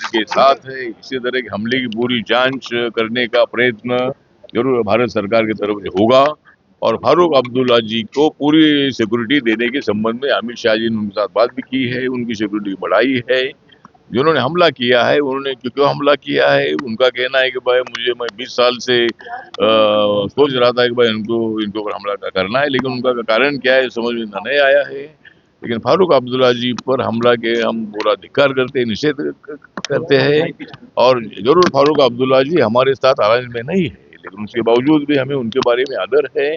के साथ है। इसी तरह के हमले की पूरी जांच करने का प्रयत्न जरूर भारत सरकार की तरफ से होगा और फारूक अब्दुल्ला जी को पूरी सिक्योरिटी देने के संबंध में अमित शाह जी ने उनके साथ बात भी की है, उनकी सिक्योरिटी बढ़ाई है। जिन्होंने हमला किया है उन्होंने क्यों हमला किया है, उनका कहना है कि भाई मैं 20 साल से सोच रहा था कि भाई इनके ऊपर हमला करना है, लेकिन उनका कारण क्या है समझ में नहीं आया है। लेकिन फारूक अब्दुल्ला जी पर हमला के हम पूरा धिक्कार करते हैं, निषेध करते हैं और जरूर फारूक अब्दुल्ला जी हमारे साथ अलायंस में नहीं है, लेकिन उसके बावजूद भी हमें उनके बारे में आदर है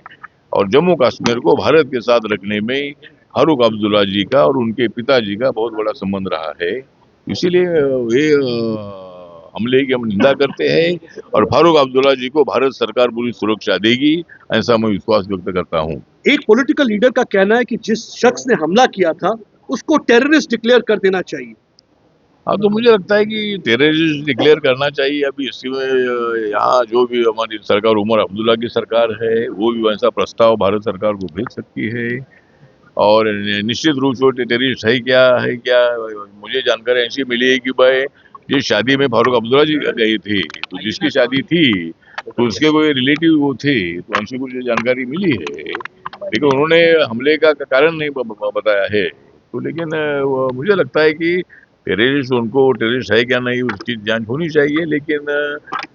और जम्मू कश्मीर को भारत के साथ रखने में फारूक अब्दुल्ला जी का और उनके पिताजी का बहुत बड़ा संबंध रहा है। इसीलिए वे हमले की हम निंदा करते हैं और फारूक अब्दुल्ला जी को भारत सरकार पूरी सुरक्षा देगी, ऐसा मैं विश्वास व्यक्त करता हूं। एक पॉलिटिकल लीडर का कहना है कि जिस शख्स ने हमला किया था उसको टेररिस्ट डिक्लेयर कर देना चाहिए। हाँ, तो मुझे लगता है कि टेररिस्ट डिक्लेयर करना चाहिए। अभी इसी में यहाँ जो भी हमारी सरकार उमर अब्दुल्ला की सरकार है वो भी वैसा प्रस्ताव भारत सरकार को भेज सकती है और निश्चित रूप से टेररिस्ट है क्या मुझे जानकारी ऐसी मिली है कि भाई जिस शादी में फारूक अब्दुल्ला जी गए थे तो जिसकी शादी थी तो उसके कोई रिलेटिव वो थे, तो ऐसी कुछ जानकारी मिली है, लेकिन उन्होंने हमले का कारण नहीं बताया है। तो लेकिन मुझे लगता है कि टेररिस्ट उनको टेररिस्ट है क्या नहीं उसकी जांच होनी चाहिए, लेकिन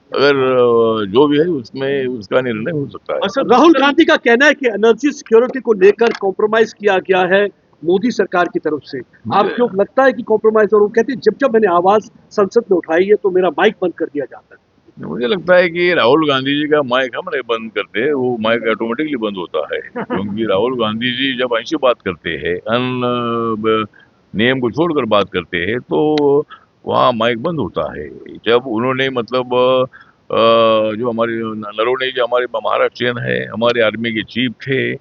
अगर जो भी है उसमें उसका निर्णय हो सकता है। अच्छा, राहुल गांधी का कहना है कि एनर्जी सिक्योरिटी को लेकर कॉम्प्रोमाइज किया गया है मोदी सरकार की तरफ से। आपको लगता है कि कॉम्प्रोमाइज? और वो कहते हैं जब मैंने आवाज संसद में उठाई है तो मेरा माइक बंद कर दिया जाता है। मुझे लगता है कि राहुल गांधी जी का माइक हम नहीं बंद करते, वो माइक ऑटोमेटिकली बंद होता है क्योंकि राहुल गांधी जी जब ऐसी बात करते हैं नियम को छोड़कर बात करते हैं तो वहाँ माइक बंद होता है। जब उन्होंने मतलब जो हमारे नरवणे जी हमारे महाराष्ट्रियन है, हमारे आर्मी के चीफ थे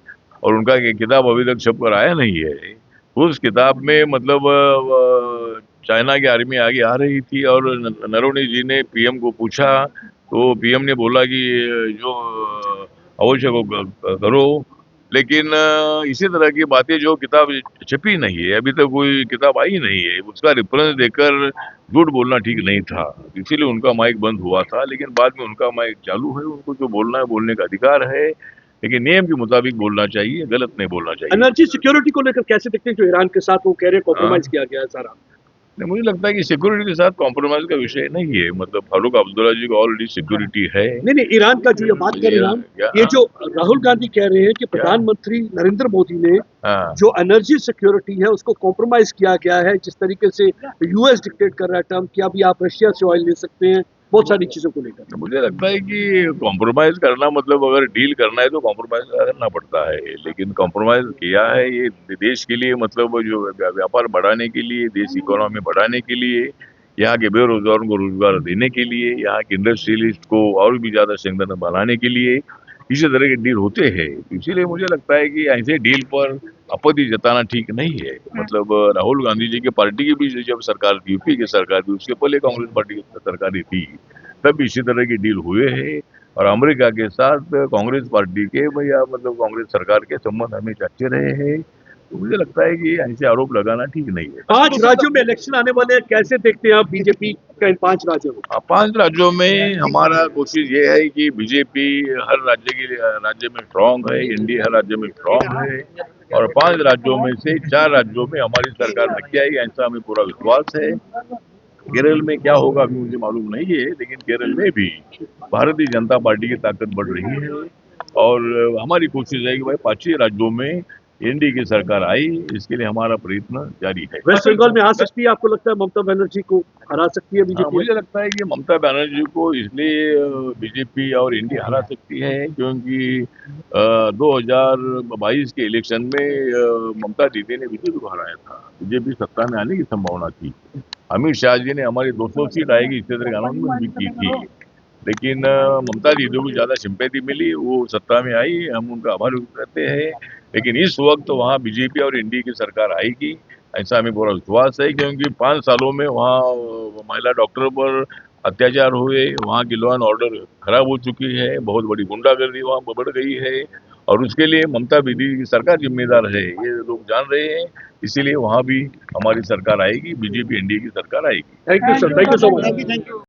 और उनका एक किताब अभी तक छपकर आया नहीं है। उस किताब में मतलब चाइना की आर्मी आगे आ रही थी और नरवणे जी ने पीएम को पूछा तो पीएम ने बोला कि जो आवश्यक हो करो, लेकिन इसी तरह की बातें जो किताब छपी नहीं है, अभी तक कोई किताब आई नहीं है, उसका रेफरेंस देकर झूठ बोलना ठीक नहीं था, इसीलिए उनका माइक बंद हुआ था। लेकिन बाद में उनका माइक चालू है, उनको जो बोलना है बोलने का अधिकार है, लेकिन नियम के मुताबिक बोलना चाहिए, गलत नहीं बोलना चाहिए। एनर्जी सिक्योरिटी को लेकर कैसे देखते हैं जो ईरान के साथ वो कह रहे हैं कॉम्प्रोमाइज किया गया है सारा? नहीं, मुझे लगता है कि सिक्योरिटी के साथ कॉम्प्रोमाइज का विषय नहीं है, मतलब फारूक अब्दुल्ला जी को ऑलरेडी सिक्योरिटी है। नहीं, ईरान का जो ये बात कर रहे हैं, ये जो राहुल गांधी कह रहे हैं कि प्रधानमंत्री नरेंद्र मोदी ने जो एनर्जी सिक्योरिटी है उसको कॉम्प्रोमाइज किया गया है, जिस तरीके से यूएस डिक्टेट कर रहा है टर्म कि अभी आप रशिया से ऑयल ले सकते हैं, बहुत सारी चीजों को लेकर। मुझे लगता है कि कॉम्प्रोमाइज करना मतलब अगर डील करना है तो कॉम्प्रोमाइज करना पड़ता है, लेकिन कॉम्प्रोमाइज किया है ये देश के लिए, मतलब जो व्यापार बढ़ाने के लिए, देश इकोनॉमी बढ़ाने के लिए, यहाँ के बेरोजगारों को रोजगार देने के लिए, यहाँ के इंडस्ट्रियलिस्ट को और भी ज्यादा संगठन बनाने के लिए इसी तरह के डील होते हैं। इसीलिए मुझे लगता है कि ऐसे डील पर आपत्ति जताना ठीक नहीं है। मतलब राहुल गांधी जी की पार्टी की भी जब सरकार थी, यूपी की सरकार थी, उसके पहले कांग्रेस पार्टी की सरकार थी, तब इसी तरह के डील हुए हैं और अमेरिका के साथ कांग्रेस पार्टी के भैया मतलब कांग्रेस सरकार के संबंध हमेशा अच्छे रहे हैं। तो मुझे लगता है कि ऐसे आरोप लगाना ठीक नहीं है। 5 राज्यों में इलेक्शन आने वाले हैं, कैसे देखते हैं आप बीजेपी का इन 5 राज्यों में? 5 राज्यों में हमारा कोशिश ये है कि बीजेपी हर राज्य में स्ट्रांग है, एनडीए हर राज्य में स्ट्रांग है और 5 राज्यों में से 4 राज्यों में हमारी सरकार नक्की आएगी, ऐसा हमें पूरा विश्वास है। केरल में क्या होगा अभी मुझे मालूम नहीं है, लेकिन केरल में भी भारतीय जनता पार्टी की ताकत बढ़ रही है और हमारी कोशिश है कि भाई 5 राज्यों में एनडीए की सरकार आई, इसके लिए हमारा प्रयत्न जारी है। वेस्ट बंगाल में आ सकती है, आपको लगता है ममता बनर्जी को हरा सकती है बीजेपी? मुझे लगता है कि ममता बनर्जी को इसलिए बीजेपी और एनडीए हरा सकती है क्योंकि 2022 के इलेक्शन में ममता दीदी ने बीजेपी को हराया था, बीजेपी सत्ता में आने की संभावना थी। अमित शाह जी ने हमारी 200 सीट आएगी इस तरह का अनाउंसमेंट भी की थी, लेकिन ममता दीदी को ज्यादा सिंपैथी मिली, वो सत्ता में आई, हम उनका आभार व्यक्त करते हैं। लेकिन इस वक्त वहाँ बीजेपी और एनडीए की सरकार आएगी, ऐसा हमें पूरा विश्वास है क्योंकि 5 सालों में वहाँ महिला डॉक्टर पर अत्याचार हुए, वहाँ की लॉ एंड ऑर्डर खराब हो चुकी है, बहुत बड़ी गुंडागर्दी वहाँ बढ़ गई है और उसके लिए ममता दीदी की सरकार जिम्मेदार है, ये लोग जान रहे हैं। इसीलिए वहां भी हमारी सरकार आएगी, बीजेपी एनडीए की सरकार आएगी। Thank you sir, thank you so much.